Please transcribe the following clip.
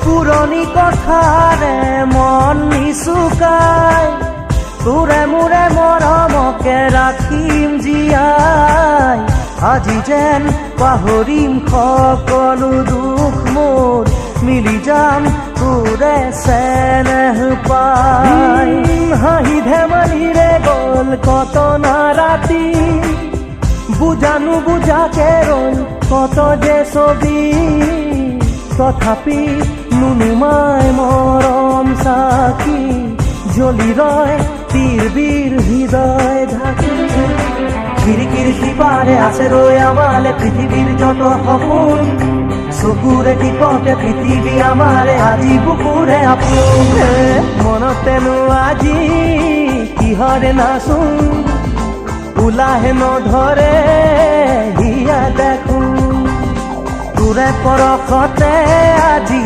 পুৰণি কথাৰে মন নিচুকাই তোৰে মোৰে মৰমকে ৰাখিম জীয়াই আজি যেন পাহৰিম সকলো দুখ মোৰ মিলি যাম তোৰে চেনেহ পাই হাঁহি ধেমালিৰে গ'ল কত না ৰাতি বুজানো বুজাকে ৰ'ল কত যে ছবি তথাপি নুনুমাই মৰম চাকি জ্বলি ৰয় তীৰ হৃদয় ঢাকি খিৰিকীৰ সিপাৰে আছে ৰৈ আমালে পৃথিৱীৰ যত সপোন চকুৰে টিপতে পৃথিৱী আমাৰে আজি বুকুৰে আপোন মনতেনো আজি কিহৰে নাচোন ওলাহে নধৰে হিয়া দেখোন তোৰে পৰশতে আজি